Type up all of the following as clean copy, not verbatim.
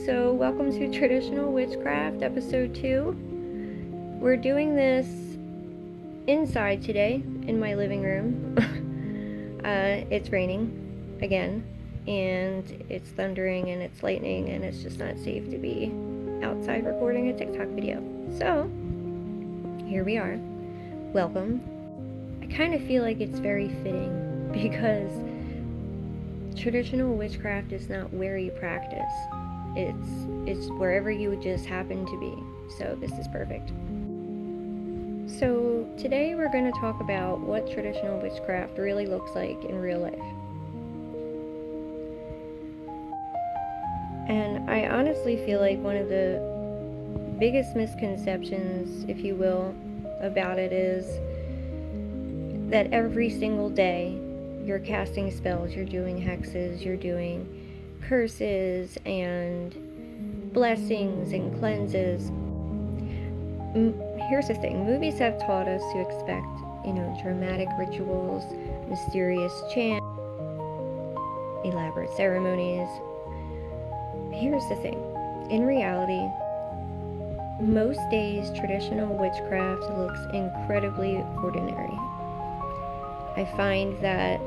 So welcome to Traditional Witchcraft, episode 2. We're doing this inside today, in my living room. It's raining, again, and it's thundering and it's lightning, and it's just not safe to be outside recording a TikTok video. So, here we are. Welcome. I kind of feel like it's very fitting, because traditional witchcraft is not where you practice. It's wherever you just happen to be. So this is perfect. So today we're going to talk about what traditional witchcraft really looks like in real life. And I honestly feel like one of the biggest misconceptions, if you will, about it is that every single day you're casting spells, you're doing hexes, you're doing curses and blessings and cleanses. Here's the thing, movies have taught us to expect, dramatic rituals, mysterious chants, elaborate ceremonies. Here's the thing, in reality, most days traditional witchcraft looks incredibly ordinary. I find that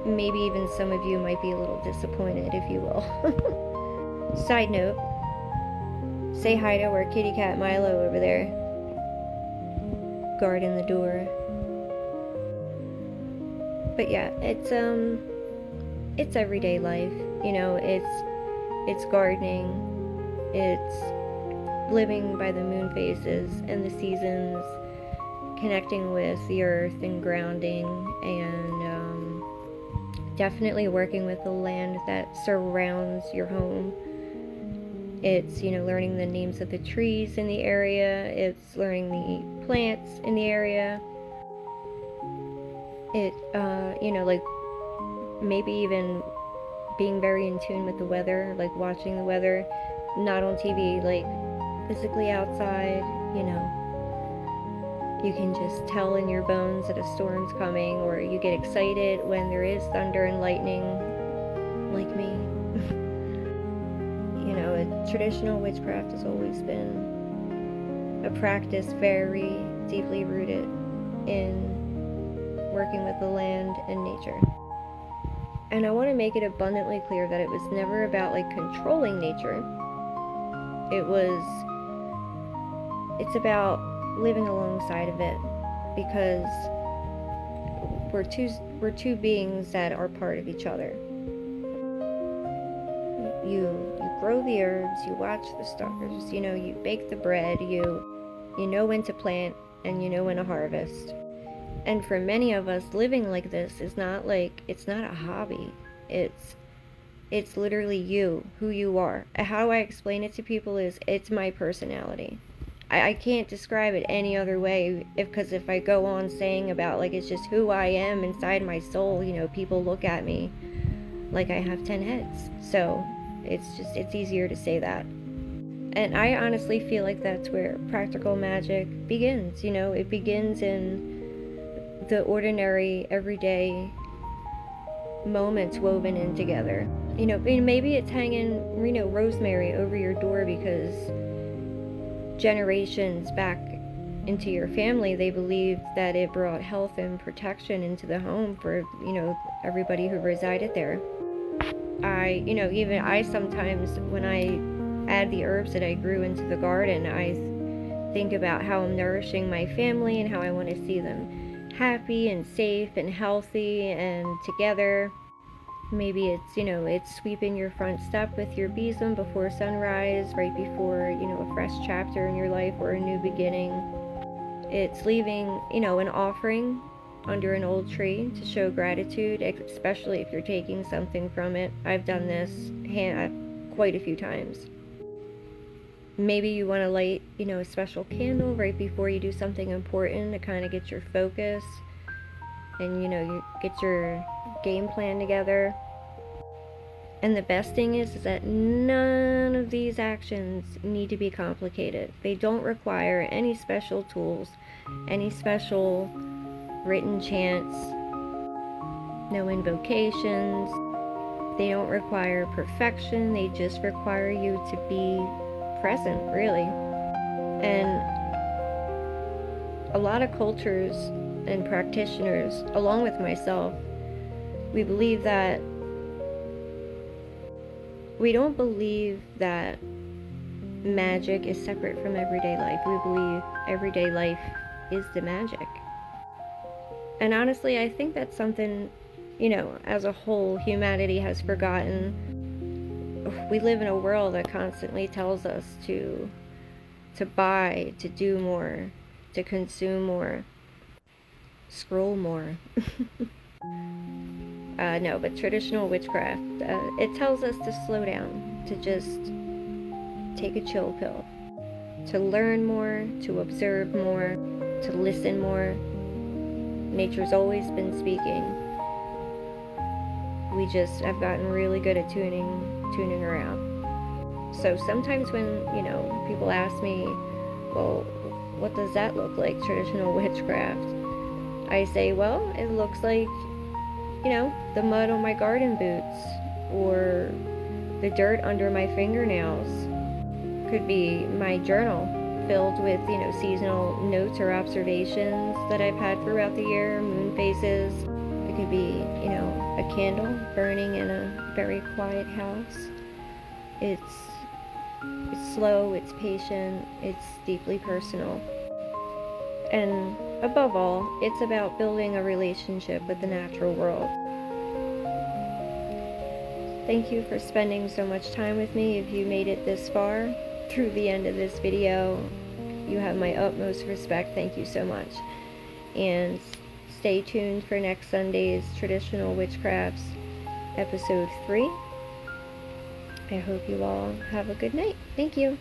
maybe even some of you might be a little disappointed, if you will. Side note, say hi to our kitty cat Milo over there, guarding the door. But yeah, it's everyday life, it's gardening, it's living by the moon phases and the seasons, connecting with the earth and grounding, and definitely working with the land that surrounds your home. It's, learning the names of the trees in the area. It's learning the plants in the area. It, like maybe even being very in tune with the weather, like watching the weather, not on TV, like physically outside, You can just tell in your bones that a storm's coming, or you get excited when there is thunder and lightning, like me. Traditional witchcraft has always been a practice very deeply rooted in working with the land and nature. And I want to make it abundantly clear that it was never about controlling nature. It's about living alongside of it, because we're two beings that are part of each other. You grow the herbs, you watch the stars, you bake the bread, you know when to plant and you know when to harvest. And for many of us, living like this is it's not a hobby. It's literally you, who you are. How I explain it to people is it's my personality. I can't describe it any other way, because if I go on saying about it's just who I am inside my soul, people look at me like I have 10 heads. So it's easier to say that. And I honestly feel like that's where practical magic begins. It begins in the ordinary, everyday moments woven in together. Maybe it's hanging, rosemary over your door because generations back into your family, they believed that it brought health and protection into the home for, everybody who resided there. Even I sometimes, when I add the herbs that I grew into the garden, I think about how I'm nourishing my family and how I want to see them happy and safe and healthy and together. Maybe it's sweeping your front step with your besom before sunrise, right before, a fresh chapter in your life or a new beginning. It's leaving, an offering under an old tree to show gratitude, especially if you're taking something from it. I've done this quite a few times. Maybe you want to light, a special candle right before you do something important to kind of get your focus and, you get your game plan together. And the best thing is that none of these actions need to be complicated. They don't require any special tools, any special written chants, no invocations. They don't require perfection, they just require you to be present, really. And a lot of cultures and practitioners, along with myself, we believe that we don't believe that magic is separate from everyday life. We believe everyday life is the magic. And honestly, I think that's something, as a whole, humanity has forgotten. We live in a world that constantly tells us to buy, to do more, to consume more, scroll more. No, but traditional witchcraft, it tells us to slow down, to just take a chill pill, to learn more, to observe more, to listen more. Nature's always been speaking. We just have gotten really good at tuning her out. So sometimes when, people ask me, well, what does that look like, traditional witchcraft? I say, well, it looks like, the mud on my garden boots, or the dirt under my fingernails. Could be my journal filled with, seasonal notes or observations that I've had throughout the year, moon phases. It could be, a candle burning in a very quiet house. It's slow, it's patient, it's deeply personal. And above all, it's about building a relationship with the natural world. Thank you for spending so much time with me. If you made it this far through the end of this video, you have my utmost respect. Thank you so much. And stay tuned for next Sunday's Traditional Witchcrafts episode 3. I hope you all have a good night. Thank you.